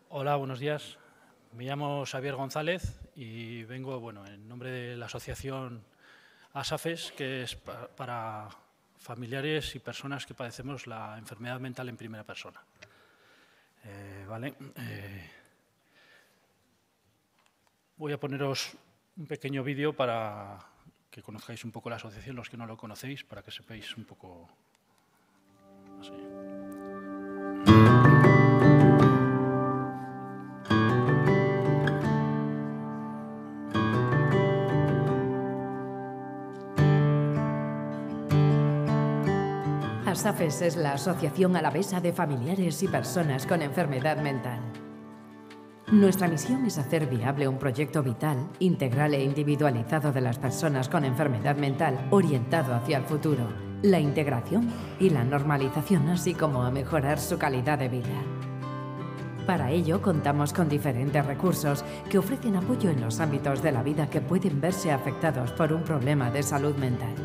Hola, buenos días. Me llamo Xavier González y vengo en nombre de la asociación ASAFES, que es para familiares y personas que padecemos la enfermedad mental en primera persona. Voy a poneros un pequeño vídeo para que conozcáis un poco la asociación, los que no lo conocéis, para que sepáis un poco así. ASAFES es la Asociación Alavesa de Familiares y Personas con Enfermedad Mental. Nuestra misión es hacer viable un proyecto vital, integral e individualizado de las personas con enfermedad mental, orientado hacia el futuro, la integración y la normalización, así como a mejorar su calidad de vida. Para ello, contamos con diferentes recursos que ofrecen apoyo en los ámbitos de la vida que pueden verse afectados por un problema de salud mental.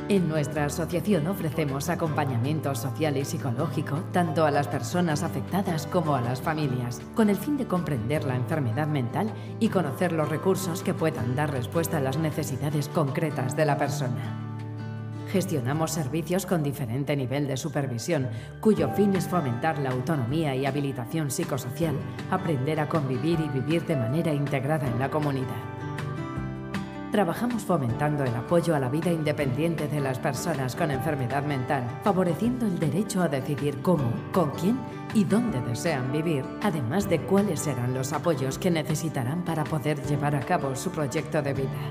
En nuestra asociación ofrecemos acompañamiento social y psicológico tanto a las personas afectadas como a las familias, con el fin de comprender la enfermedad mental y conocer los recursos que puedan dar respuesta a las necesidades concretas de la persona. Gestionamos servicios con diferente nivel de supervisión, cuyo fin es fomentar la autonomía y habilitación psicosocial, aprender a convivir y vivir de manera integrada en la comunidad. Trabajamos fomentando el apoyo a la vida independiente de las personas con enfermedad mental, favoreciendo el derecho a decidir cómo, con quién y dónde desean vivir, además de cuáles serán los apoyos que necesitarán para poder llevar a cabo su proyecto de vida.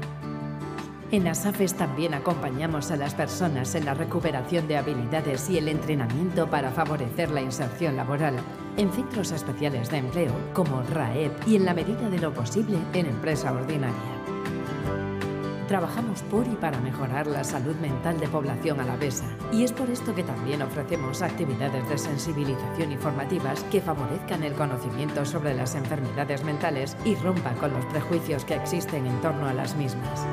En ASAFES también acompañamos a las personas en la recuperación de habilidades y el entrenamiento para favorecer la inserción laboral, en centros especiales de empleo como RAEP y en la medida de lo posible en empresa ordinaria. Trabajamos por y para mejorar la salud mental de población alavesa y es por esto que también ofrecemos actividades de sensibilización informativas que favorezcan el conocimiento sobre las enfermedades mentales y rompan con los prejuicios que existen en torno a las mismas.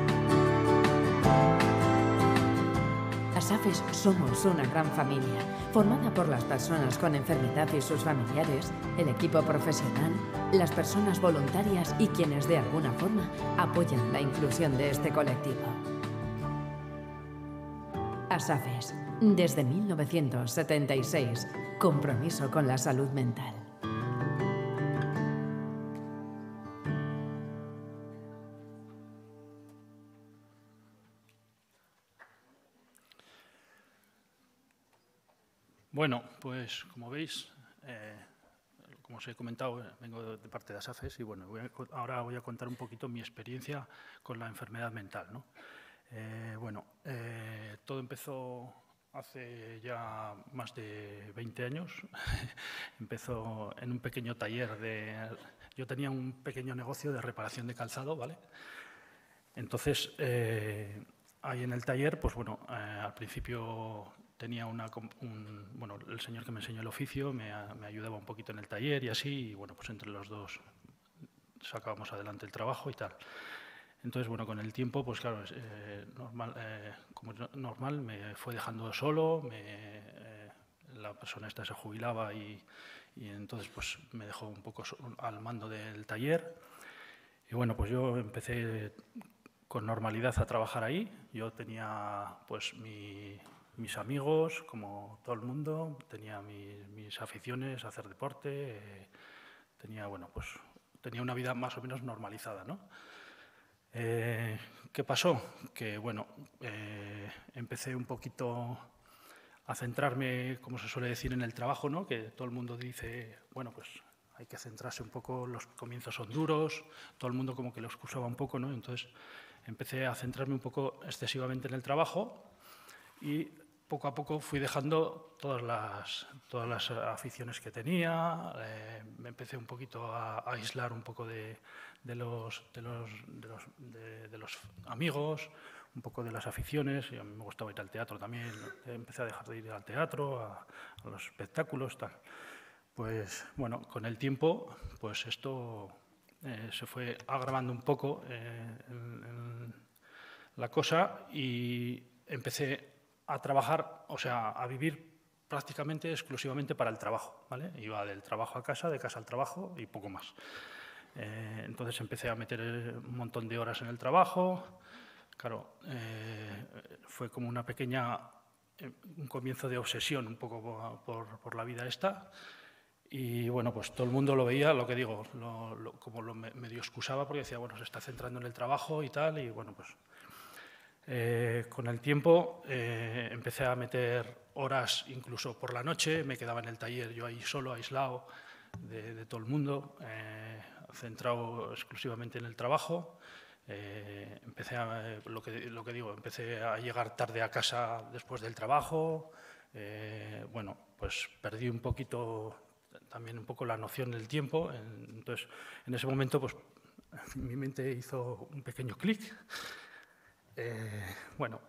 ASAFES somos una gran familia, formada por las personas con enfermedad y sus familiares, el equipo profesional, las personas voluntarias y quienes de alguna forma apoyan la inclusión de este colectivo. ASAFES, desde 1976, compromiso con la salud mental. Bueno, pues como veis, como os he comentado, vengo de parte de ASAFES y ahora voy a contar un poquito mi experiencia con la enfermedad mental, ¿no? Todo empezó hace ya más de 20 años. Empezó en un pequeño taller yo tenía un pequeño negocio de reparación de calzado, ¿vale? Entonces, ahí en el taller, al principio tenía el señor que me enseñó el oficio me ayudaba un poquito en el taller y así, y pues entre los dos sacábamos adelante el trabajo y tal. Entonces, con el tiempo, pues claro, como normal, me fue dejando solo, la persona esta se jubilaba y entonces pues me dejó un poco al mando del taller. Y pues yo empecé con normalidad a trabajar ahí. Yo tenía pues mis amigos, como todo el mundo, tenía mis aficiones, hacer deporte, tenía una vida más o menos normalizada, ¿no? ¿Qué pasó? Que empecé un poquito a centrarme, como se suele decir, en el trabajo, ¿no? Que todo el mundo dice, pues hay que centrarse un poco, los comienzos son duros, todo el mundo como que lo excusaba un poco, ¿no? Entonces empecé a centrarme un poco excesivamente en el trabajo y poco a poco fui dejando todas las aficiones que tenía, me empecé un poquito a aislar un poco de los amigos, un poco de las aficiones, y a mí me gustaba ir al teatro también, empecé a dejar de ir al teatro, a los espectáculos, tal. Pues bueno, con el tiempo, pues esto se fue agravando un poco en la cosa y empecé a trabajar, o sea, a vivir prácticamente exclusivamente para el trabajo, ¿vale? Iba del trabajo a casa, de casa al trabajo y poco más. Entonces empecé a meter un montón de horas en el trabajo. Claro, fue como una pequeña, un comienzo de obsesión un poco por la vida esta. Y bueno, pues todo el mundo lo veía, lo que digo, como lo medio excusaba porque decía, bueno, se está centrando en el trabajo y tal, y bueno, pues con el tiempo empecé a meter horas incluso por la noche, me quedaba en el taller yo ahí solo, aislado de todo el mundo, centrado exclusivamente en el trabajo. Empecé lo que digo, empecé a llegar tarde a casa después del trabajo. Bueno, pues perdí un poquito, también un poco la noción del tiempo. Entonces, en ese momento, pues mi mente hizo un pequeño clic. Bueno,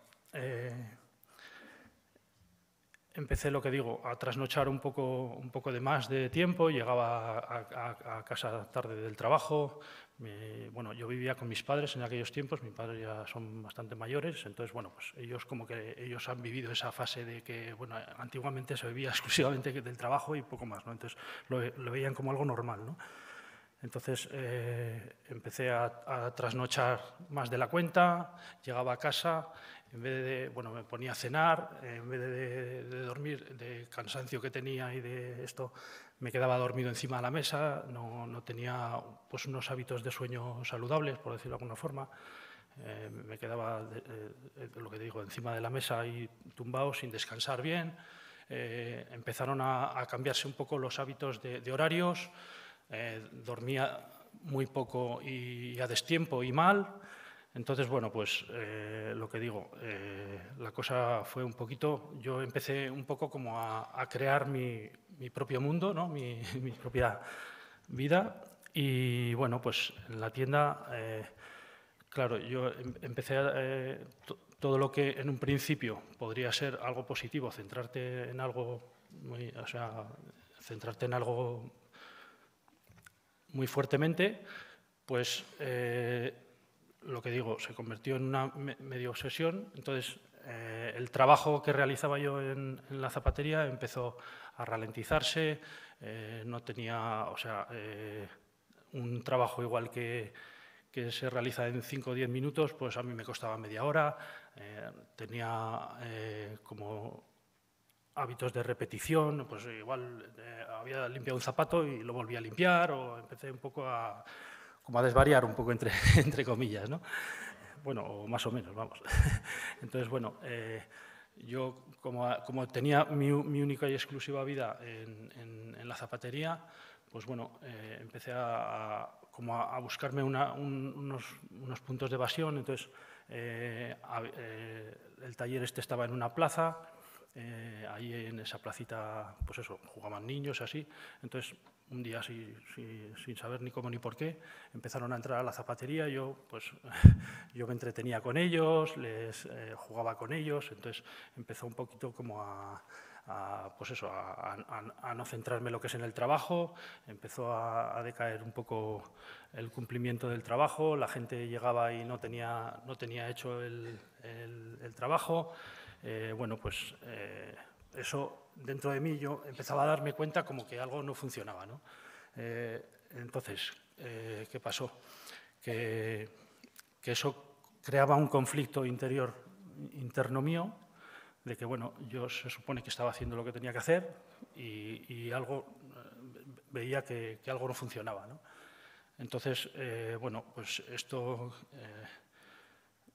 empecé, lo que digo, a trasnochar un poco de más de tiempo, llegaba a casa tarde del trabajo. Bueno, yo vivía con mis padres en aquellos tiempos, mis padres ya son bastante mayores, entonces, bueno, pues ellos como que ellos han vivido esa fase de que, bueno, antiguamente se vivía exclusivamente del trabajo y poco más, ¿no? Entonces lo veían como algo normal, ¿no? Entonces empecé a trasnochar más de la cuenta, llegaba a casa, en vez de, bueno, me ponía a cenar, en vez de dormir, de cansancio que tenía y de esto, me quedaba dormido encima de la mesa, no tenía pues unos hábitos de sueño saludables, por decirlo de alguna forma. Me quedaba, lo que digo, encima de la mesa y tumbado sin descansar bien. Empezaron a cambiarse un poco los hábitos de horarios. Dormía muy poco y a destiempo y mal. Entonces, bueno, pues lo que digo, la cosa fue un poquito, yo empecé un poco como a crear mi propio mundo, ¿no? mi propia vida. Y bueno, pues en la tienda, claro, yo empecé todo lo que en un principio podría ser algo positivo, centrarte en algo centrarte en algo muy fuertemente, pues lo que digo, se convirtió en una medio obsesión. Entonces, el trabajo que realizaba yo en la zapatería empezó a ralentizarse, no tenía, o sea, un trabajo igual que se realiza en 5 o 10 minutos, pues a mí me costaba media hora, tenía como hábitos de repetición, pues igual había limpiado un zapato y lo volví a limpiar, o empecé un poco como a desvariar un poco entre comillas, ¿no? Bueno, o más o menos, vamos. Entonces, bueno, yo como tenía mi única y exclusiva vida en la zapatería, pues bueno, empecé como a buscarme unos puntos de evasión. Entonces, el taller este estaba en una plaza. Ahí en esa placita, pues eso, jugaban niños así. Entonces, un día sin saber ni cómo ni por qué, empezaron a entrar a la zapatería. Yo me entretenía con ellos, les jugaba con ellos. Entonces, empezó un poquito como pues eso, a no centrarme en lo que es en el trabajo. Empezó a decaer un poco el cumplimiento del trabajo. La gente llegaba y no tenía hecho el trabajo. Bueno, pues eso dentro de mí yo empezaba a darme cuenta como que algo no funcionaba, ¿no? Entonces, ¿qué pasó? Que eso creaba un conflicto interno mío, de que, bueno, yo se supone que estaba haciendo lo que tenía que hacer y algo veía que algo no funcionaba, ¿no? Entonces, bueno, pues esto,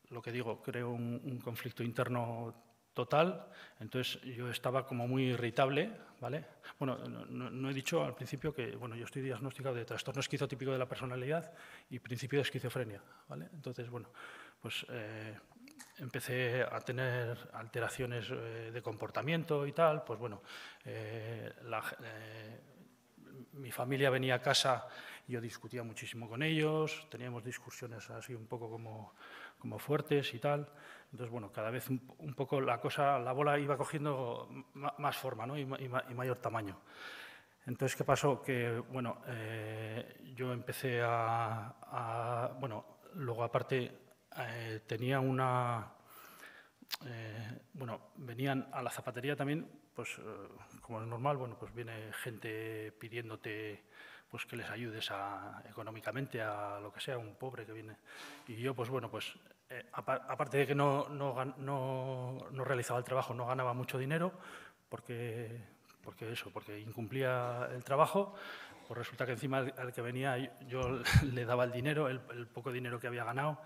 lo que digo, creó un conflicto interno total. Entonces yo estaba como muy irritable, ¿vale? Bueno, no he dicho al principio que, bueno, yo estoy diagnosticado de trastorno esquizotípico de la personalidad y principio de esquizofrenia, ¿vale? Entonces, bueno, pues empecé a tener alteraciones de comportamiento y tal. Pues bueno, mi familia venía a casa y yo discutía muchísimo con ellos, teníamos discusiones así un poco como fuertes y tal. Entonces, bueno, cada vez un poco la bola iba cogiendo más forma, ¿no? y mayor tamaño. Entonces, ¿qué pasó? Que, bueno, yo empecé bueno, luego aparte tenía bueno, venían a la zapatería también, pues como es normal, bueno, pues viene gente pidiéndote pues que les ayudes económicamente a lo que sea, un pobre que viene. Y yo, pues bueno, pues aparte de que no realizaba el trabajo, no ganaba mucho dinero, porque incumplía el trabajo, pues resulta que encima al que venía yo le daba el dinero, el poco dinero que había ganado,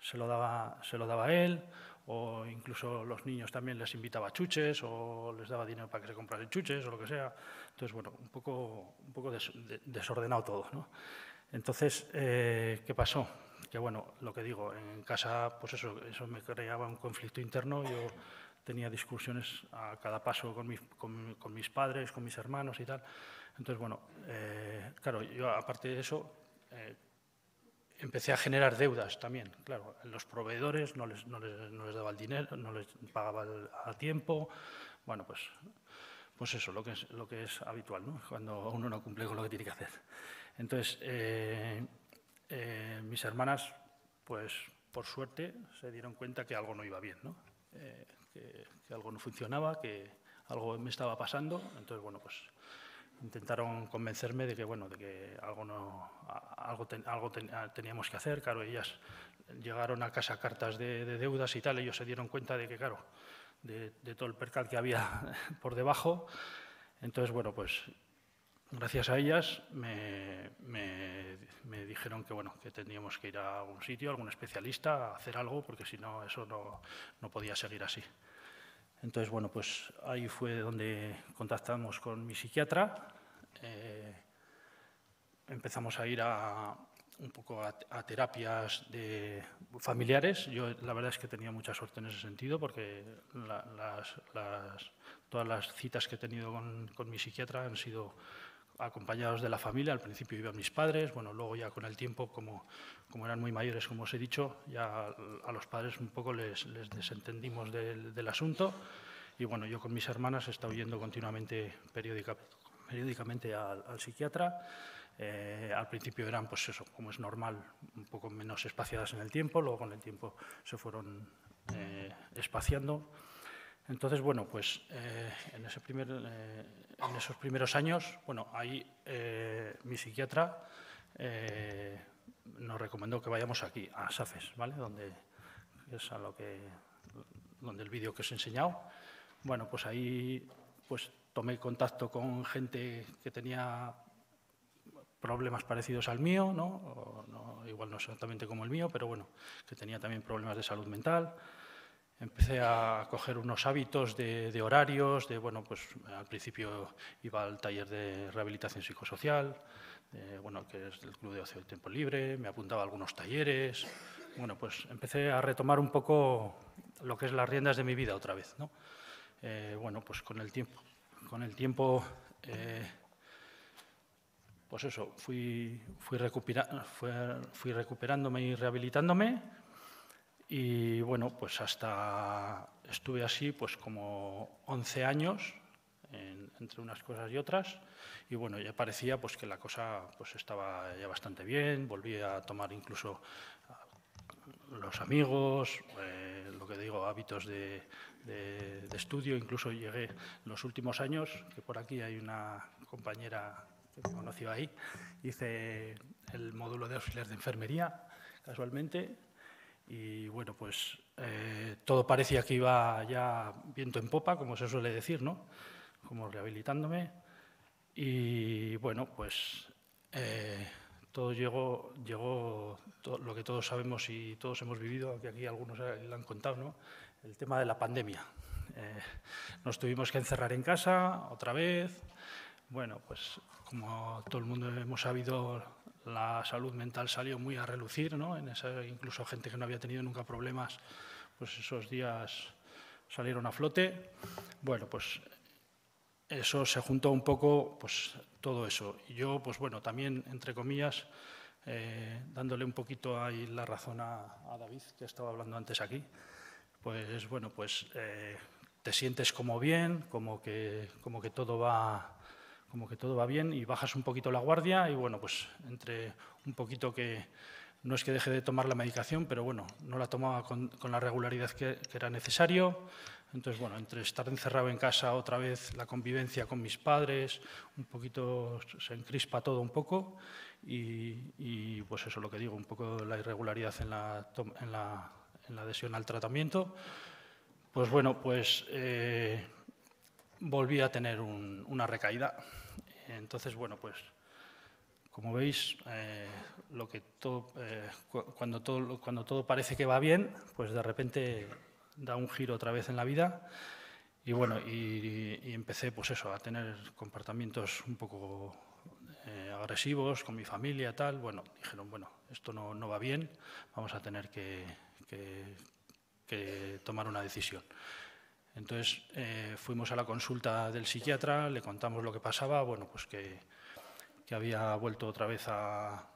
se lo daba a él, o incluso los niños también les invitaba chuches o les daba dinero para que se comprasen chuches o lo que sea. Entonces, bueno, un poco desordenado todo, ¿no? Entonces, ¿qué pasó? Que, bueno, lo que digo, en casa, pues eso me creaba un conflicto interno. Yo tenía discusiones a cada paso con mis padres, con mis hermanos y tal. Entonces, bueno, claro, yo aparte de eso, empecé a generar deudas también. Claro, los proveedores no les daba el dinero, no les pagaba a tiempo. Bueno, pues eso, lo que es habitual, ¿no? Cuando uno no cumple con lo que tiene que hacer. Entonces, mis hermanas, pues por suerte, se dieron cuenta que algo no iba bien, ¿no? Que algo no funcionaba, que algo me estaba pasando. Entonces, bueno, pues intentaron convencerme de que, bueno, de que algo teníamos que hacer. Claro, ellas llegaron a casa cartas de deudas y tal. Ellos se dieron cuenta de que, claro, de todo el percal que había por debajo. Entonces, bueno, pues gracias a ellas me dijeron que, bueno, que teníamos que ir a algún sitio, a algún especialista, a hacer algo, porque si no, eso no podía seguir así. Entonces, bueno, pues ahí fue donde contactamos con mi psiquiatra. Empezamos a ir un poco a terapias familiares. Yo la verdad es que tenía mucha suerte en ese sentido, porque todas las citas que he tenido con mi psiquiatra han sido acompañados de la familia. Al principio iban mis padres, bueno, luego ya con el tiempo, como eran muy mayores, como os he dicho, ya a los padres un poco les desentendimos del asunto. Y bueno, yo con mis hermanas he estado yendo continuamente, periódicamente al psiquiatra. Al principio eran, pues eso, como es normal, un poco menos espaciadas en el tiempo, luego con el tiempo se fueron espaciando. Entonces, bueno, pues en esos primeros años, bueno, ahí mi psiquiatra nos recomendó que vayamos aquí, a SAFES, ¿vale? Donde el vídeo que os he enseñado. Bueno, pues ahí pues tomé contacto con gente que tenía problemas parecidos al mío, ¿no? Igual no exactamente como el mío, pero bueno, que tenía también problemas de salud mental. Empecé a coger unos hábitos de horarios, bueno, pues al principio iba al taller de rehabilitación psicosocial, bueno, que es del Club de Ocio del Tiempo Libre, me apuntaba a algunos talleres. Bueno, pues empecé a retomar un poco lo que es las riendas de mi vida otra vez, ¿no? Bueno, pues con el tiempo, pues eso, fui recuperándome y rehabilitándome. Y bueno, pues estuve así pues como 11 años, entre unas cosas y otras, y bueno, ya parecía pues que la cosa pues estaba ya bastante bien. Volví a tomar incluso los amigos, lo que digo, hábitos de estudio. Incluso llegué en los últimos años, que por aquí hay una compañera que me conoció ahí, hice el módulo de auxiliar de enfermería, casualmente. Y bueno, pues todo parecía que iba ya viento en popa, como se suele decir, ¿no? Como rehabilitándome. Y bueno, pues todo llegó lo que todos sabemos y todos hemos vivido, aunque aquí algunos lo han contado, ¿no? El tema de la pandemia. Nos tuvimos que encerrar en casa otra vez. Bueno, pues como todo el mundo hemos sabido, la salud mental salió muy a relucir, ¿no? Incluso gente que no había tenido nunca problemas, pues esos días salieron a flote. Bueno, pues eso se juntó un poco, pues todo eso. Y yo, pues bueno, también, entre comillas, dándole un poquito ahí la razón a David, que estaba hablando antes aquí, pues bueno, pues te sientes como bien, como que todo va bien y bajas un poquito la guardia y bueno, pues entre un poquito que no es que deje de tomar la medicación, pero bueno, no la tomaba con la regularidad que era necesario. Entonces, bueno, entre estar encerrado en casa otra vez, la convivencia con mis padres, un poquito se encrispa todo un poco y pues eso es lo que digo, un poco la irregularidad en la adhesión al tratamiento. Pues bueno, pues volví a tener una recaída. Entonces, bueno, pues como veis, cuando todo parece que va bien, pues de repente da un giro otra vez en la vida y bueno, y empecé pues eso, a tener comportamientos un poco agresivos con mi familia, tal. Bueno, dijeron, bueno, esto no va bien, vamos a tener que tomar una decisión. Entonces fuimos a la consulta del psiquiatra, le contamos lo que pasaba, bueno, pues que había vuelto otra vez a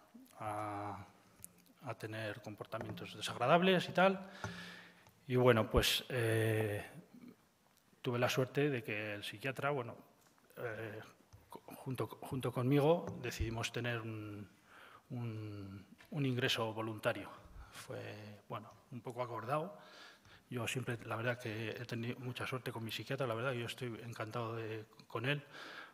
tener comportamientos desagradables y tal. Y bueno, pues tuve la suerte de que el psiquiatra, bueno, junto conmigo decidimos tener un ingreso voluntario. Fue, bueno, un poco acordado. Yo siempre, la verdad que he tenido mucha suerte con mi psiquiatra, la verdad, yo estoy encantado con él,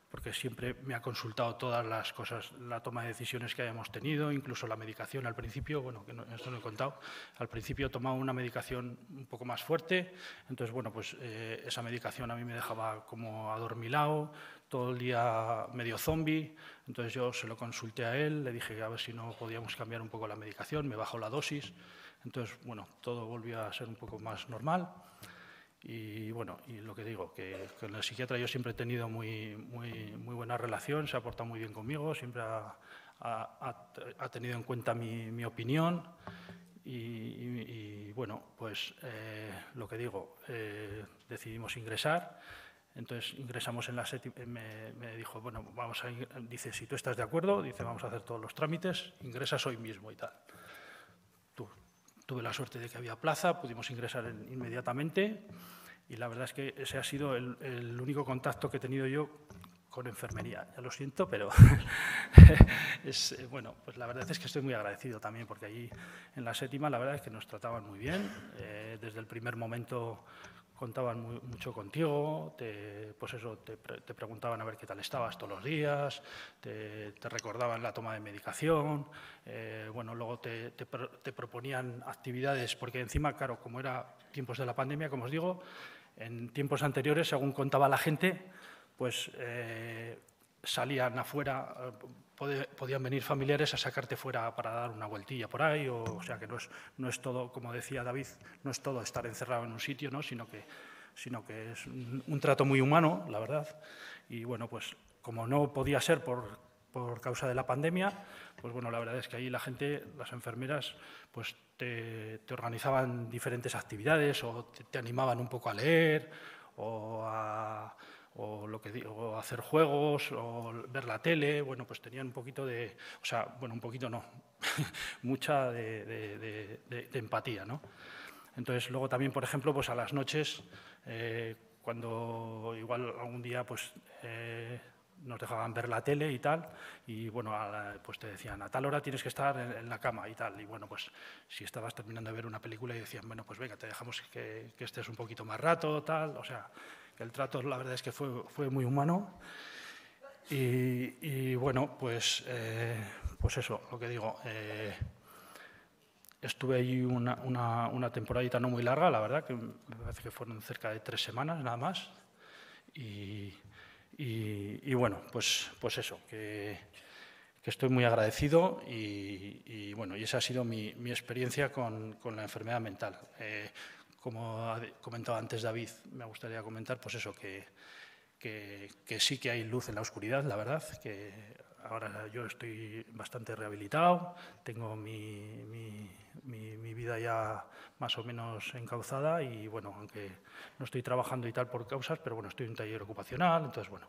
porque siempre me ha consultado todas las cosas, la toma de decisiones que hayamos tenido, incluso la medicación al principio, bueno, que esto no he contado, al principio tomaba una medicación un poco más fuerte, entonces, bueno, pues esa medicación a mí me dejaba como adormilado, todo el día medio zombie, entonces yo se lo consulté a él, le dije a ver si no podíamos cambiar un poco la medicación, me bajó la dosis, entonces, bueno, todo volvió a ser un poco más normal. Y bueno, y lo que digo, que con el psiquiatra yo siempre he tenido muy buena relación, se ha portado muy bien conmigo, siempre ha tenido en cuenta mi opinión y bueno, pues lo que digo, decidimos ingresar, entonces ingresamos en la séptima, me dijo, bueno, dice, si tú estás de acuerdo, dice, vamos a hacer todos los trámites, ingresas hoy mismo y tal. Tuve la suerte de que había plaza, pudimos ingresar inmediatamente y la verdad es que ese ha sido el único contacto que he tenido yo con enfermería. Ya lo siento, pero bueno, pues la verdad es que estoy muy agradecido también porque allí en la séptima la verdad es que nos trataban muy bien. Desde el primer momento contaban mucho contigo, pues eso, te preguntaban a ver qué tal estabas todos los días, te recordaban la toma de medicación, bueno, luego te proponían actividades, porque encima, claro, como era tiempos de la pandemia, como os digo, en tiempos anteriores, según contaba la gente, pues salían afuera, podían venir familiares a sacarte fuera para dar una vueltilla por ahí, o sea que no es todo, como decía David, no es todo estar encerrado en un sitio, ¿no? sino que es un trato muy humano, la verdad. Y bueno, pues como no podía ser por causa de la pandemia, pues bueno, la verdad es que ahí la gente, las enfermeras, pues te organizaban diferentes actividades o te animaban un poco a leer o a hacer juegos, o ver la tele, bueno, pues tenían un poquito de, o sea, bueno, un poquito no, mucha de empatía, ¿no? Entonces, luego también, por ejemplo, pues a las noches, cuando igual algún día, pues nos dejaban ver la tele y tal, y bueno, pues te decían, a tal hora tienes que estar en la cama y tal, y bueno, pues si estabas terminando de ver una película y decían, bueno, pues venga, te dejamos que estés un poquito más rato, tal, o sea, el trato la verdad es que fue muy humano y bueno, pues eso, lo que digo, estuve allí una temporadita no muy larga, la verdad, que me parece que fueron cerca de 3 semanas nada más y bueno, pues eso, que estoy muy agradecido y bueno, y esa ha sido mi experiencia con la enfermedad mental. Como ha comentado antes David, me gustaría comentar pues eso, que sí que hay luz en la oscuridad, la verdad, que ahora yo estoy bastante rehabilitado, tengo mi vida ya más o menos encauzada y, bueno, aunque no estoy trabajando y tal por causas, pero bueno, estoy en un taller ocupacional, entonces, bueno,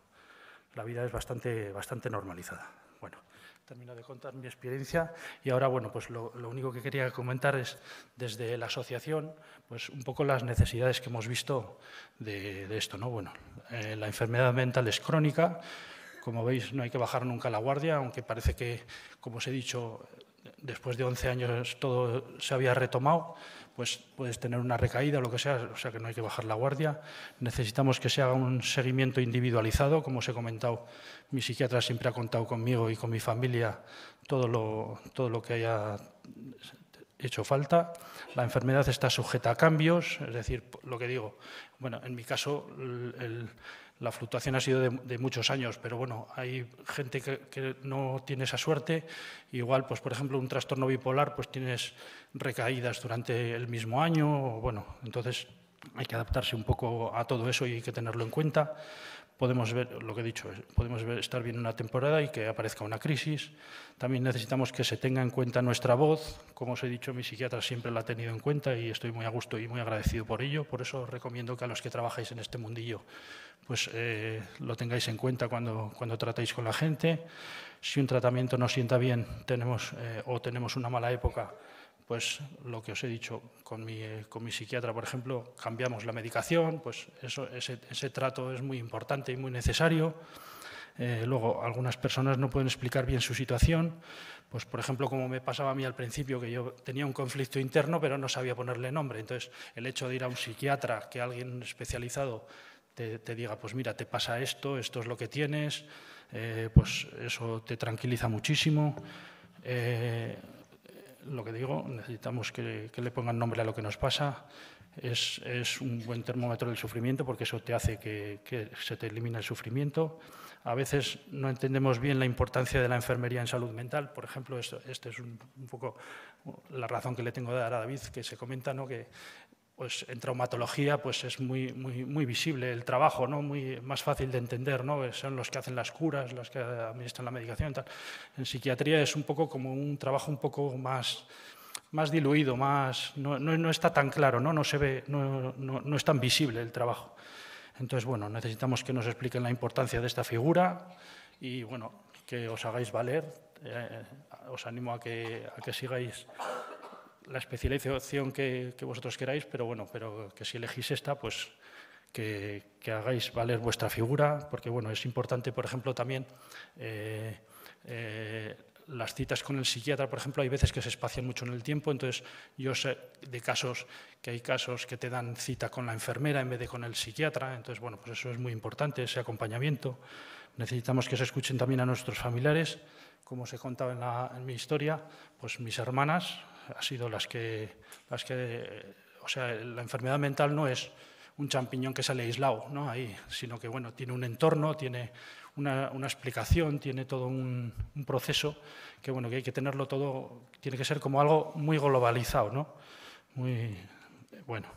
la vida es bastante normalizada. Bueno, termino de contar mi experiencia y ahora, bueno, pues lo único que quería comentar es, desde la asociación, pues un poco las necesidades que hemos visto de esto, ¿no? Bueno, la enfermedad mental es crónica. Como veis, no hay que bajar nunca la guardia, aunque parece que, como os he dicho, después de 11 años todo se había retomado, pues puedes tener una recaída o lo que sea, o sea que no hay que bajar la guardia. Necesitamos que se haga un seguimiento individualizado, como os he comentado, mi psiquiatra siempre ha contado conmigo y con mi familia todo lo que haya hecho falta. La enfermedad está sujeta a cambios, es decir, lo que digo, bueno, en mi caso la fluctuación ha sido de muchos años, pero bueno, hay gente que no tiene esa suerte. Igual, pues por ejemplo, un trastorno bipolar, pues tienes recaídas durante el mismo año. Bueno, entonces hay que adaptarse un poco a todo eso y hay que tenerlo en cuenta. Podemos ver, lo que he dicho, podemos estar bien una temporada y que aparezca una crisis. También necesitamos que se tenga en cuenta nuestra voz. Como os he dicho, mi psiquiatra siempre la ha tenido en cuenta y estoy muy a gusto y muy agradecido por ello. Por eso os recomiendo que a los que trabajáis en este mundillo pues lo tengáis en cuenta cuando tratáis con la gente. Si un tratamiento no sienta bien o tenemos una mala época, pues lo que os he dicho, con mi psiquiatra, por ejemplo, cambiamos la medicación, pues ese trato es muy importante y muy necesario. Luego, algunas personas no pueden explicar bien su situación, pues por ejemplo, como me pasaba a mí al principio, que yo tenía un conflicto interno, pero no sabía ponerle nombre. Entonces, el hecho de ir a un psiquiatra, que alguien especializado te diga, pues mira, te pasa esto es lo que tienes, pues eso te tranquiliza muchísimo. Lo que digo, necesitamos que le pongan nombre a lo que nos pasa. Es un buen termómetro del sufrimiento porque eso te hace que se te elimine el sufrimiento. A veces no entendemos bien la importancia de la enfermería en salud mental. Por ejemplo, este es un poco la razón que le tengo de dar a David, que se comenta, ¿no?, que pues en traumatología pues es muy visible el trabajo, ¿no?, más fácil de entender, ¿no? Son los que hacen las curas, los que administran la medicación, tal. En psiquiatría es un poco como un trabajo un poco más diluido, no está tan claro, no se ve, no es tan visible el trabajo. Entonces, bueno, necesitamos que nos expliquen la importancia de esta figura y, bueno, que os hagáis valer. Os animo a que sigáis la especialización que vosotros queráis, pero que si elegís esta, pues que hagáis valer vuestra figura, porque bueno, es importante, por ejemplo, también las citas con el psiquiatra, por ejemplo, hay veces que se espacian mucho en el tiempo, entonces yo sé de casos que te dan cita con la enfermera en vez de con el psiquiatra, entonces bueno, pues eso es muy importante, ese acompañamiento. Necesitamos que se escuchen también a nuestros familiares. Como os he contado en mi historia, pues mis hermanas han sido las que, o sea, la enfermedad mental no es un champiñón que sale aislado, ¿no?, ahí, sino que bueno, tiene un entorno, tiene una explicación, tiene todo un proceso que bueno, que hay que tenerlo todo, tiene que ser como algo muy globalizado, ¿no? Muy bueno.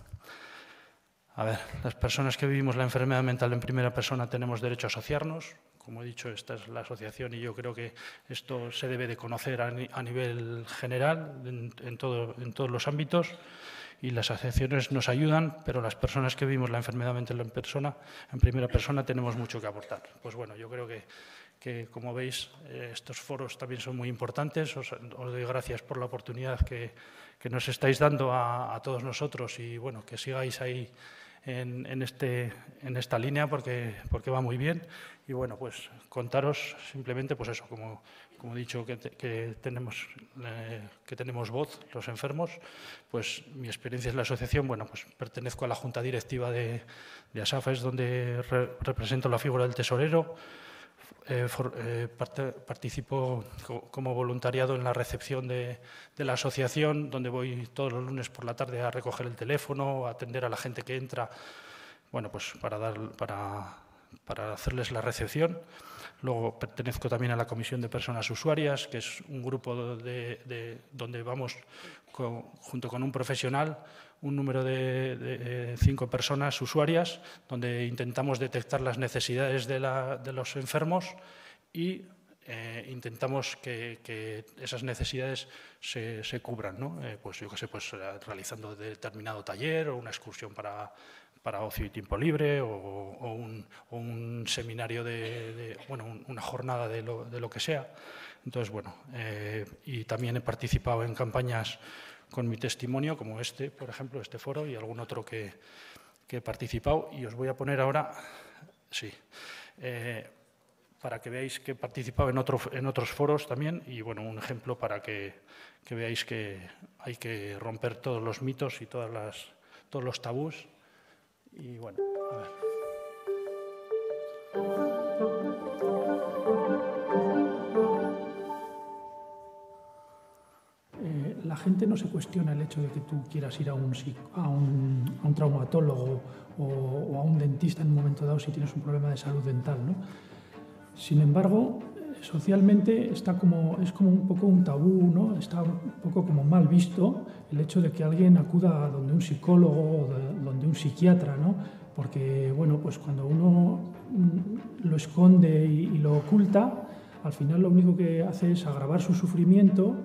A ver, las personas que vivimos la enfermedad mental en primera persona tenemos derecho a asociarnos. Como he dicho, esta es la asociación y yo creo que esto se debe de conocer a nivel general, en todos los ámbitos, y las asociaciones nos ayudan, pero las personas que vivimos la enfermedad mental en primera persona tenemos mucho que aportar. Pues bueno, yo creo que como veis, estos foros también son muy importantes. Os doy gracias por la oportunidad que nos estáis dando a todos nosotros y bueno, que sigáis ahí en esta línea porque va muy bien. Y bueno, pues contaros simplemente, pues eso, como he dicho, que tenemos voz los enfermos, pues mi experiencia en la asociación, bueno, pues pertenezco a la junta directiva de ASAFA, es donde represento la figura del tesorero. Participo como voluntariado en la recepción de la asociación, donde voy todos los lunes por la tarde a recoger el teléfono, a atender a la gente que entra, bueno, pues para hacerles la recepción. Luego pertenezco también a la Comisión de Personas Usuarias, que es un grupo donde vamos junto con un profesional, un número de 5 personas usuarias, donde intentamos detectar las necesidades de los enfermos y intentamos que esas necesidades se cubran, ¿no? Pues yo qué sé, pues realizando determinado taller o una excursión para ocio y tiempo libre o un seminario bueno, una jornada de lo que sea. Entonces, bueno, y también he participado en campañas con mi testimonio, como este, por ejemplo, este foro y algún otro que he participado. Y os voy a poner ahora, sí, para que veáis que he participado en otros foros también y, bueno, un ejemplo para que veáis que hay que romper todos los mitos y todos los tabús. Y, bueno, a ver. La gente no se cuestiona el hecho de que tú quieras ir a un traumatólogo o a un dentista en un momento dado si tienes un problema de salud dental, ¿no? Sin embargo, socialmente es como un poco un tabú, ¿no? Está un poco como mal visto el hecho de que alguien acuda a donde un psicólogo o donde un psiquiatra, ¿no? Porque, bueno, pues cuando uno lo esconde y lo oculta, al final lo único que hace es agravar su sufrimiento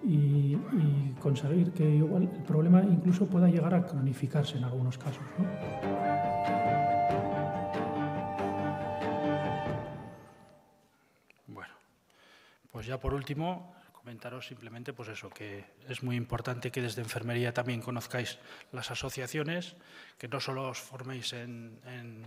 y conseguir que igual el problema incluso pueda llegar a cronificarse en algunos casos, ¿no? Bueno, pues ya por último, comentaros simplemente pues eso, que es muy importante que desde enfermería también conozcáis las asociaciones, que no solo os forméis en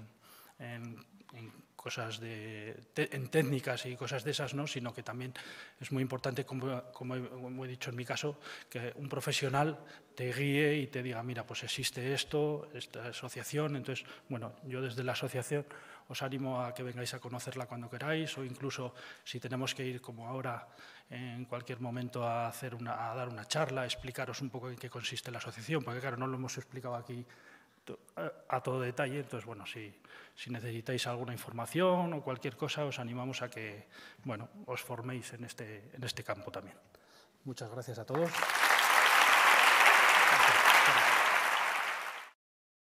cosas en técnicas y cosas de esas, ¿no? Sino que también es muy importante, como he dicho en mi caso, que un profesional te guíe y te diga, mira, pues existe esta asociación. Entonces, bueno, yo desde la asociación os animo a que vengáis a conocerla cuando queráis, o incluso si tenemos que ir, como ahora, en cualquier momento a dar una charla, a explicaros un poco en qué consiste la asociación, porque claro, no lo hemos explicado aquí a todo detalle. Entonces, bueno, si necesitáis alguna información o cualquier cosa, os animamos a que, bueno, os forméis en este campo también. Muchas gracias a todos.